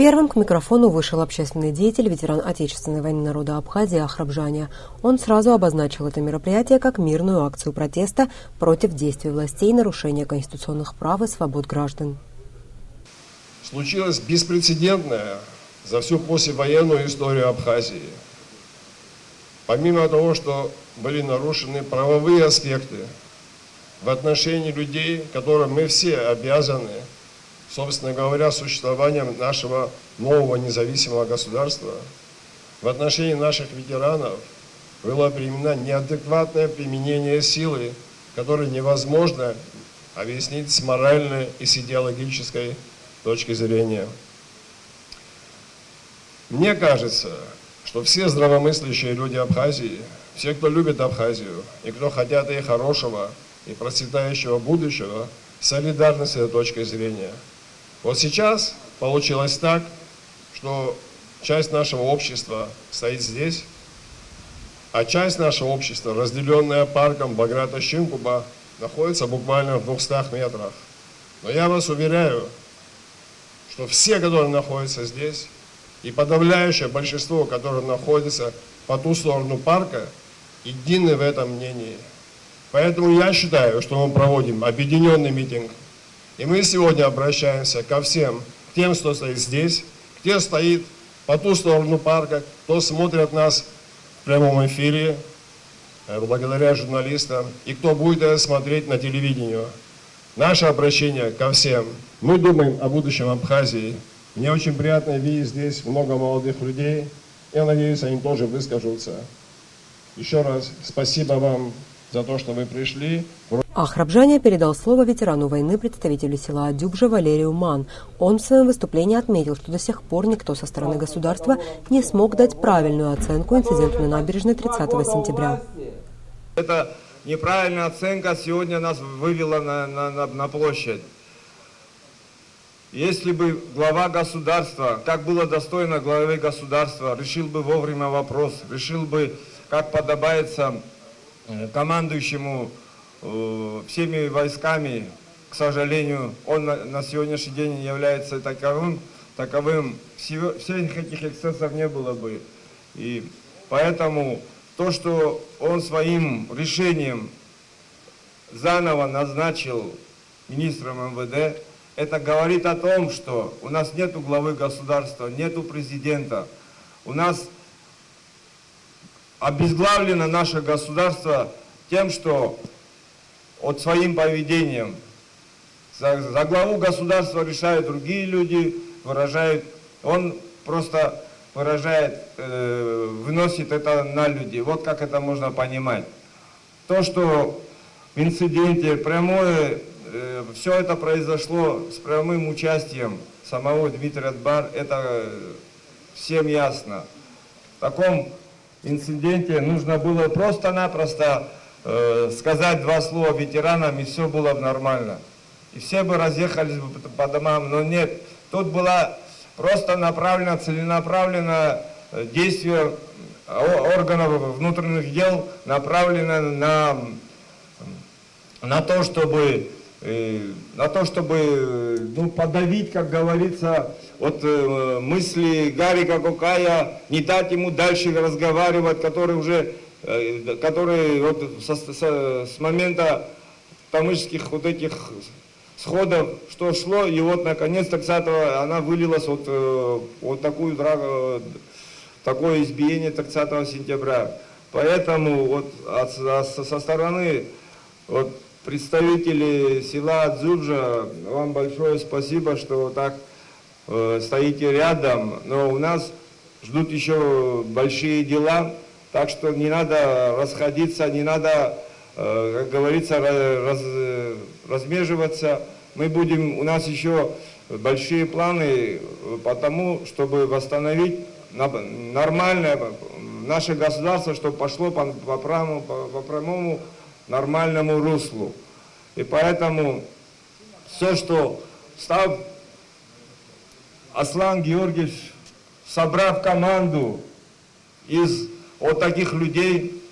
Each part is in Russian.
Первым к микрофону вышел общественный деятель, ветеран Отечественной войны народа Абхазии Ахрабжаня. Он сразу обозначил это мероприятие как мирную акцию протеста против действий властей и нарушения конституционных прав и свобод граждан. Случилось беспрецедентное за всю послевоенную историю Абхазии. Помимо того, что были нарушены правовые аспекты в отношении людей, которым мы все обязаны, собственно говоря, существованием нашего нового независимого государства, в отношении наших ветеранов было применено неадекватное применение силы, которое невозможно объяснить с моральной и с идеологической точки зрения. Мне кажется, что все здравомыслящие люди Абхазии, все, кто любит Абхазию и кто хотят ей хорошего и процветающего будущего, солидарны с этой точкой зрения. Вот сейчас получилось так, что часть нашего общества стоит здесь, а часть нашего общества, разделенная парком Баграта-Щинкуба, находится буквально в 200 метрах. Но я вас уверяю, что все, которые находятся здесь, и подавляющее большинство, которые находятся по ту сторону парка, едины в этом мнении. Поэтому я считаю, что мы проводим объединенный митинг. И мы сегодня обращаемся ко всем, к тем, кто стоит здесь, к тем, кто стоит по ту сторону парка, кто смотрит нас в прямом эфире, благодаря журналистам, и кто будет это смотреть на телевидении. Наше обращение ко всем. Мы думаем о будущем Абхазии. Мне очень приятно видеть здесь много молодых людей. Я надеюсь, они тоже выскажутся. Еще раз спасибо вам за то, что вы пришли. Ахрабжаня передал слово ветерану войны, представителю села Адюбжа Валерию Ман. Он в своем выступлении отметил, что до сих пор никто со стороны государства не смог дать правильную оценку инциденту на набережной 30 сентября. Это неправильная оценка сегодня нас вывела на площадь. Если бы глава государства, как было достойно главы государства, решил бы вовремя вопрос, решил бы, как подобается командующему всеми войсками, к сожалению, он на сегодняшний день является таковым, всех этих эксцессов не было бы. И поэтому то, что он своим решением заново назначил министром МВД, это говорит о том, что у нас нету главы государства, нету президента. У нас обезглавлено наше государство тем, что от своим поведением за главу государства решают другие люди, он просто выражает, выносит это на людей. Вот как это можно понимать. То, что в инциденте все это произошло с прямым участием самого Дмитрия Дбар, это всем ясно. В таком инциденте нужно было просто-напросто сказать два слова ветеранам, и все было бы нормально. И все бы разъехались по домам, но нет. Тут было просто целенаправленно действие органов внутренних дел направлено на то, чтобы подавить, как говорится, от мысли Гарика Кокая, не дать ему дальше разговаривать, который вот с момента тамышских вот этих сходов, что шло, и вот наконец 30-го она вылилась вот такое избиение 30 сентября. Поэтому вот со стороны представители села Адюбжа, вам большое спасибо, что вот так стоите рядом, но у нас ждут еще большие дела, так что не надо расходиться, не надо, как говорится, размеживаться. У нас еще большие планы по тому, чтобы восстановить нормальное наше государство, чтобы пошло по прямому нормальному руслу. И поэтому все, что Аслан Георгиевич, собрав команду из вот таких людей,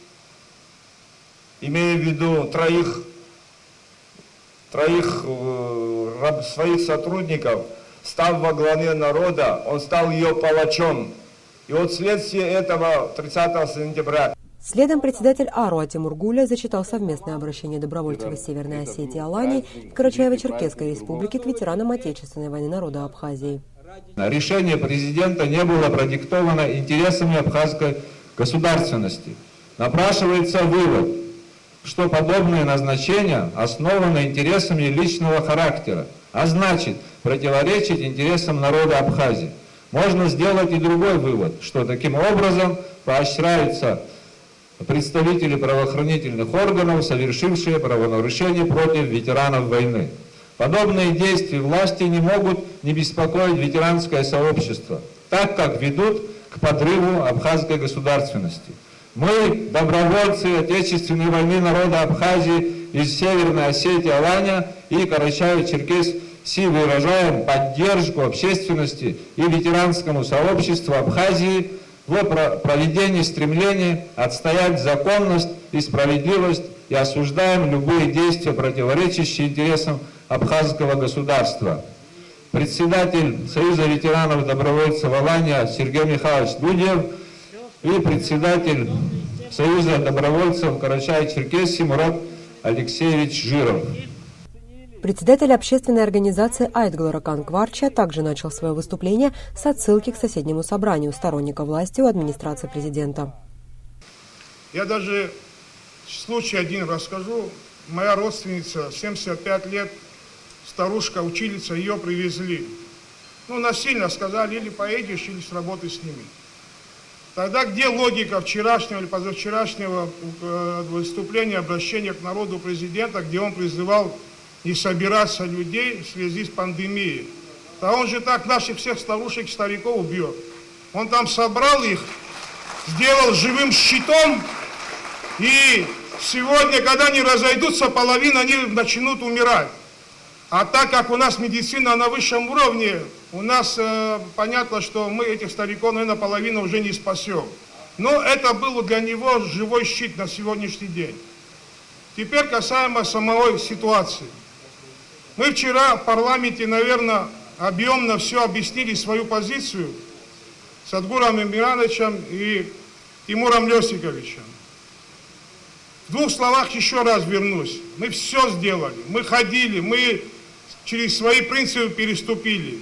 имея в виду троих своих сотрудников, став во главе народа, он стал ее палачом. И вот вследствие этого 30 сентября Следом председатель АРО Тимур Гуля зачитал совместное обращение добровольцев из Северной Осетии Алании и Карачаево-Черкесской республики к ветеранам Отечественной войны народа Абхазии. Решение президента не было продиктовано интересами абхазской государственности. Напрашивается вывод, что подобные назначения основаны интересами личного характера, а значит противоречить интересам народа Абхазии. Можно сделать и другой вывод, что таким образом поощряются представители правоохранительных органов, совершившие правонарушения против ветеранов войны. Подобные действия власти не могут не беспокоить ветеранское сообщество, так как ведут к подрыву абхазской государственности. Мы, добровольцы Отечественной войны народа Абхазии из Северной Осетии, Алания и Карачаево-Черкесии, выражаем поддержку общественности и ветеранскому сообществу Абхазии в проведении стремлений отстоять законность и справедливость и осуждаем любые действия, противоречащие интересам абхазского государства. Председатель Союза ветеранов добровольцев Алания Сергей Михайлович Дудев и председатель Союза добровольцев Карачаево-Черкесии Мурат Алексеевич Жиров. Председатель общественной организации Айтгларакан Кварча также начал свое выступление с отсылки к соседнему собранию сторонников власти у администрации президента. Я даже случай один расскажу. Моя родственница, 75 лет, старушка, ученица, ее привезли. Насильно сказали, или поедешь, или с работы сними. Тогда где логика вчерашнего или позавчерашнего выступления, обращения к народу президента, где он призывал не собираться людей в связи с пандемией? Да он же так наших всех старушек и стариков убьет. Он там собрал их, сделал живым щитом, и сегодня, когда они разойдутся, половина они начнут умирать. А так как у нас медицина на высшем уровне, у нас понятно, что мы этих стариков, наверное, половину уже не спасем. Но это был для него живой щит на сегодняшний день. Теперь касаемо самой ситуации. Мы вчера в парламенте, наверное, объемно все объяснили свою позицию с Садгуром Эмирановичем и Тимуром Лёсиковичем. В двух словах еще раз вернусь. Мы все сделали, мы ходили, мы через свои принципы переступили,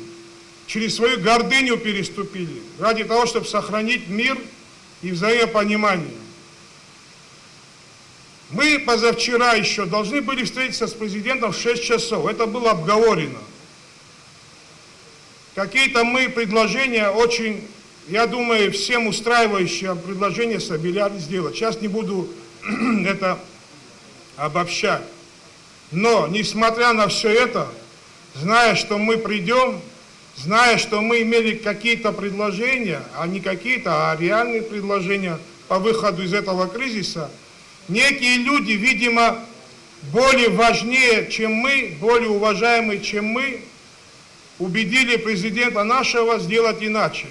через свою гордыню переступили, ради того, чтобы сохранить мир и взаимопонимание. Мы позавчера еще должны были встретиться с президентом в 6 часов. Это было обговорено. Какие-то мы предложения очень, я думаю, всем устраивающие предложения собирались сделать. Сейчас не буду это обобщать. Но, несмотря на все это, зная, что мы придем, зная, что мы имели какие-то предложения, а не какие-то, а реальные предложения по выходу из этого кризиса, некие люди, видимо, более важнее, чем мы, более уважаемые, чем мы, убедили президента нашего сделать иначе.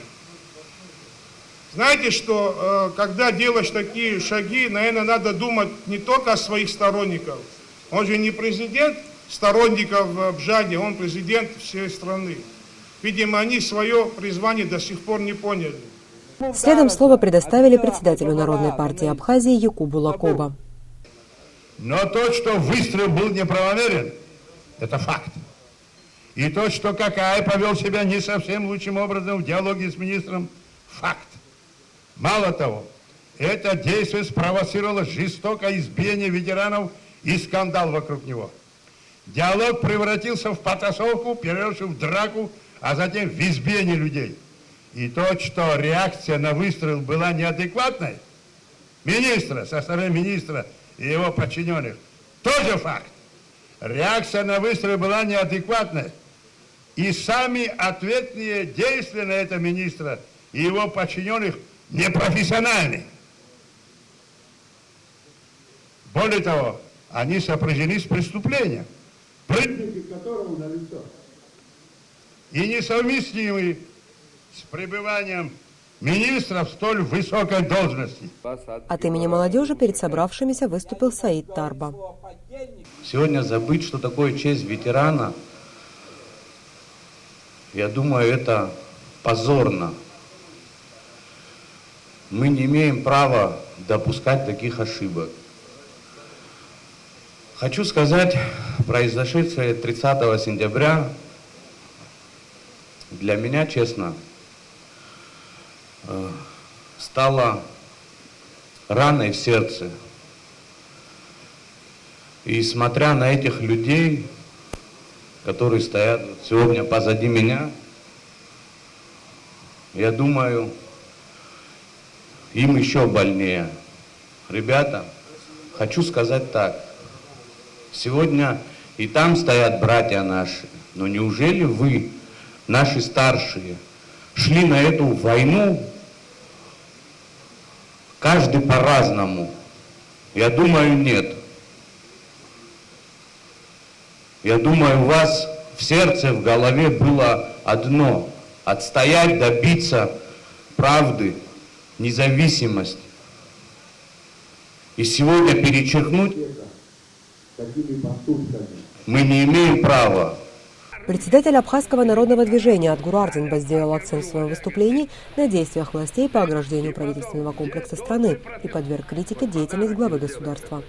Знаете, что когда делаешь такие шаги, наверное, надо думать не только о своих сторонниках. Он же не президент сторонников Бжаги, он президент всей страны. Видимо, они свое призвание до сих пор не поняли. Следом слово предоставили председателю Народной партии Абхазии Якубу Лакоба. Но то, что выстрел был неправомерен, это факт. И то, что Какай повел себя не совсем лучшим образом в диалоге с министром, факт. Мало того, это действие спровоцировало жестокое избиение ветеранов и скандал вокруг него. Диалог превратился в потасовку, переросшую в драку, а затем в избиение людей. И то, что реакция на выстрел была неадекватной, министра, со стороны министра и его подчиненных, тоже факт. Реакция на выстрел была неадекватной. И сами ответные действия на это министра и его подчиненных непрофессиональны. Более того, они сопряжены с преступлением, признаки которого налицо, и несовместимы с пребыванием министра в столь высокой должности. От имени молодежи перед собравшимися выступил Саид Тарба. Сегодня забыть, что такое честь ветерана, Я думаю, это позорно. Мы не имеем права допускать таких ошибок. Хочу сказать, произошедшее 30 сентября для меня, честно, стало раной в сердце. И смотря на этих людей, которые стоят сегодня позади меня, я думаю, им еще больнее. Ребята, хочу сказать так. Сегодня и там стоят братья наши, но неужели вы, наши старшие, шли на эту войну, каждый по-разному? Я думаю, нет. Я думаю, у вас в сердце, в голове было одно – отстоять, добиться правды, независимости. И сегодня перечеркнуть такими поступками мы не имеем права. Председатель Абхазского народного движения Атгур Ардзинба сделал акцент в своем выступлении на действиях властей по ограждению правительственного комплекса страны и подверг критике деятельность главы государства.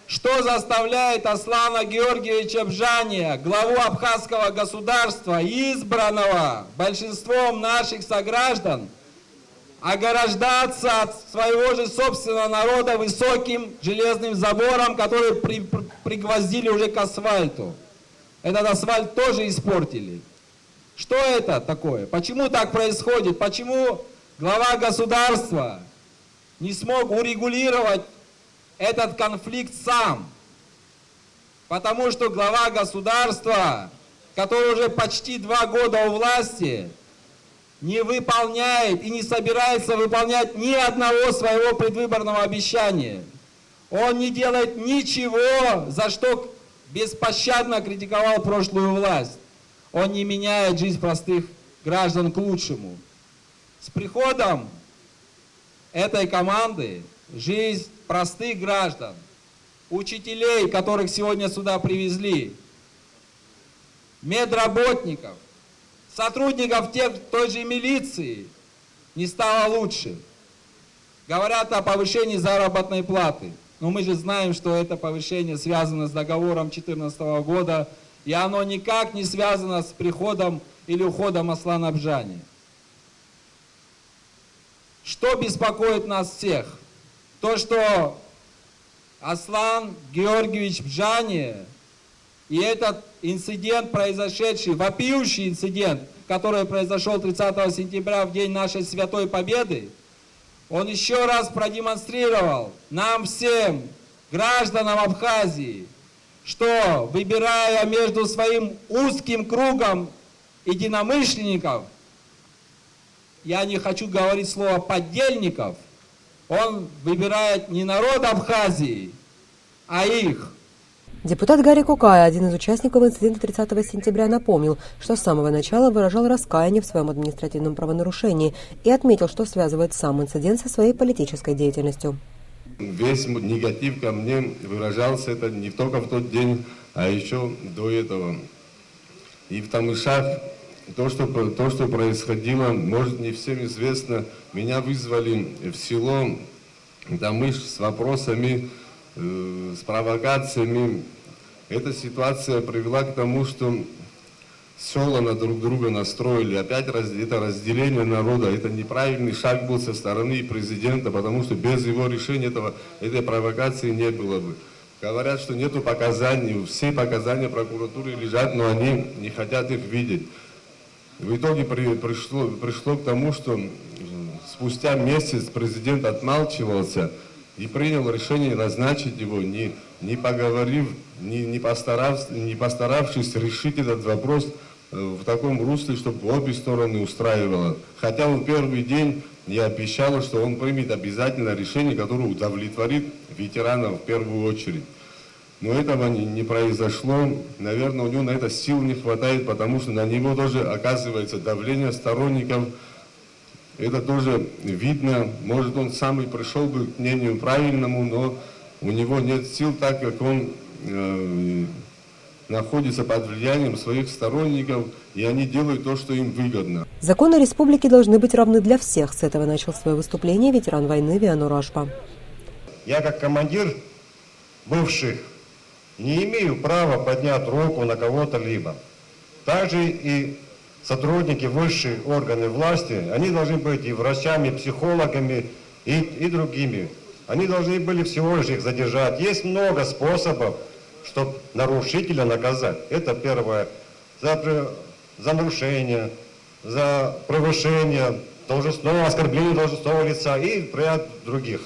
Что заставляет Аслана Георгиевича Бжания, главу Абхазского государства, избранного большинством наших сограждан, ограждаться от своего же собственного народа высоким железным забором, который пригвоздили уже к асфальту? Этот асфальт тоже испортили. Что это такое? Почему так происходит? Почему глава государства не смог урегулировать этот конфликт сам? Потому что глава государства, который уже почти 2 года у власти, не выполняет и не собирается выполнять ни одного своего предвыборного обещания. Он не делает ничего, за что беспощадно критиковал прошлую власть. Он не меняет жизнь простых граждан к лучшему. С приходом этой команды жизнь простых граждан, учителей, которых сегодня сюда привезли, медработников, сотрудников той же милиции не стало лучше. Говорят о повышении заработной платы. Но мы же знаем, что это повышение связано с договором 2014 года, и оно никак не связано с приходом или уходом Аслана Бжани. Что беспокоит нас всех? То, что Аслан Георгиевич Бжани и этот инцидент, произошедший, вопиющий инцидент, который произошел 30 сентября в день нашей Святой Победы, он еще раз продемонстрировал нам всем, гражданам Абхазии, что, выбирая между своим узким кругом единомышленников, я не хочу говорить слово поддельников, он выбирает не народ Абхазии, а их. Депутат Гарри Кукай, один из участников инцидента 30 сентября, напомнил, что с самого начала выражал раскаяние в своем административном правонарушении и отметил, что связывает сам инцидент со своей политической деятельностью. Весь негатив ко мне выражался это не только в тот день, а еще до этого. И в Тамышах то, что происходило, может, не всем известно. Меня вызвали в село Тамыш с вопросами, с провокациями. Эта ситуация привела к тому, что села на друг друга настроили. Опять это разделение народа. Это неправильный шаг был со стороны президента, потому что без его решения этой провокации не было бы. Говорят, что нету показаний. Все показания прокуратуры лежат, но они не хотят их видеть. В итоге пришло к тому, что спустя месяц президент отмалчивался и принял решение назначить его, не поговорив, не постаравшись решить этот вопрос в таком русле, чтобы обе стороны устраивало. Хотя он первый день не обещал, что он примет обязательно решение, которое удовлетворит ветеранов в первую очередь. Но этого не произошло. Наверное, у него на это сил не хватает, потому что на него тоже оказывается давление сторонников. Это тоже видно. Может, он сам и пришел бы к мнению правильному, но у него нет сил, так как он находится под влиянием своих сторонников, и они делают то, что им выгодно. Законы республики должны быть равны для всех. С этого начал свое выступление ветеран войны Вианор Ашпа. Я как командир бывших не имею права поднять руку на кого-то либо. Также и сотрудники высших органов власти, они должны быть и врачами, и психологами, и другими. Они должны были всего лишь их задержать. Есть много способов, чтобы нарушителя наказать. Это первое. За нарушение, за превышение должностного, оскорбление должностного лица и ряд других.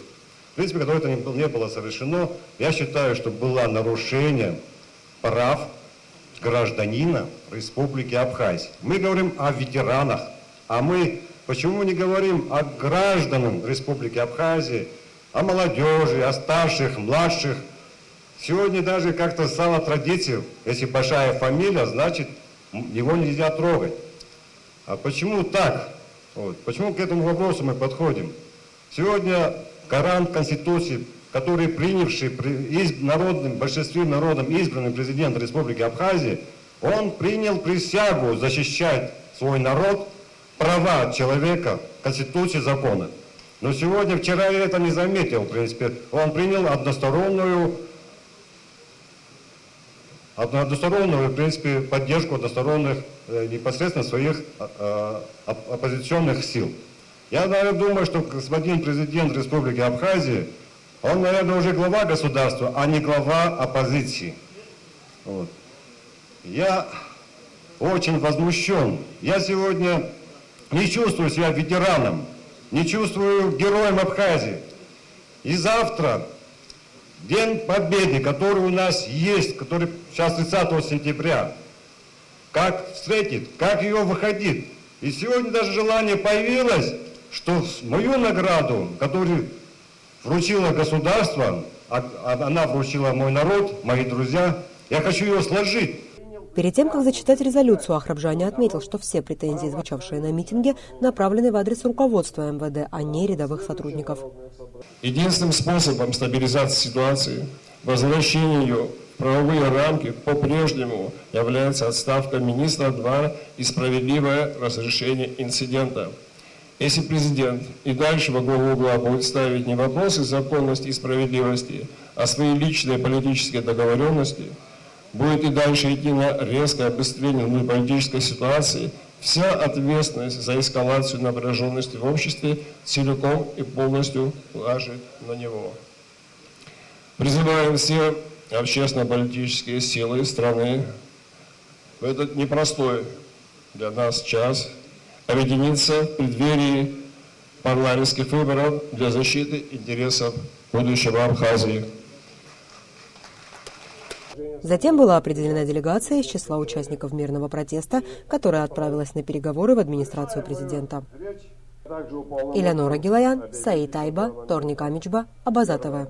В принципе, когда это не было совершено, я считаю, что было нарушение прав гражданина Республики Абхазия. Мы говорим о ветеранах, а мы почему не говорим о гражданах Республики Абхазия, о молодежи, о старших, младших? Сегодня даже как-то стала традицией, если большая фамилия, значит, его нельзя трогать. А почему так? Вот. Почему к этому вопросу мы подходим? Сегодня гарант Конституции, который принявший в большинстве народом избранный президент Республики Абхазия, он принял присягу защищать свой народ, права человека, Конституции, закона. Но сегодня, вчера я это не заметил, в принципе, он принял одностороннюю, в принципе, поддержку односторонних непосредственно своих оппозиционных сил. Я, наверное, думаю, что господин президент Республики Абхазия, он, наверное, уже глава государства, а не глава оппозиции. Вот. Я очень возмущен. Я сегодня не чувствую себя ветераном, не чувствую героем Абхазии. И завтра, День Победы, который у нас есть, который сейчас 30 сентября, как встретит, как ее выходит. И сегодня даже желание появилось, что мою награду, которую вручило государство, она вручила мой народ, мои друзья, я хочу ее сложить. Перед тем, как зачитать резолюцию, Ахрабжани отметил, что все претензии, звучавшие на митинге, направлены в адрес руководства МВД, а не рядовых сотрудников. Единственным способом стабилизации ситуации, возвращения ее в правовые рамки по-прежнему является отставка министра 2 и справедливое разрешение инцидента. Если президент и дальше во главу угла будет ставить не вопросы законности и справедливости, а свои личные политические договоренности, будет и дальше идти на резкое обострение внутриполитической ситуации, вся ответственность за эскалацию напряженности в обществе целиком и полностью ляжет на него. Призываем все общественно-политические силы страны в этот непростой для нас час объединиться в преддверии парламентских выборов для защиты интересов будущего Абхазии. Затем была определена делегация из числа участников мирного протеста, которая отправилась на переговоры в администрацию президента. Элеонора Гилаян, Саид Айба, Торник Амичба, Абаза ТВ.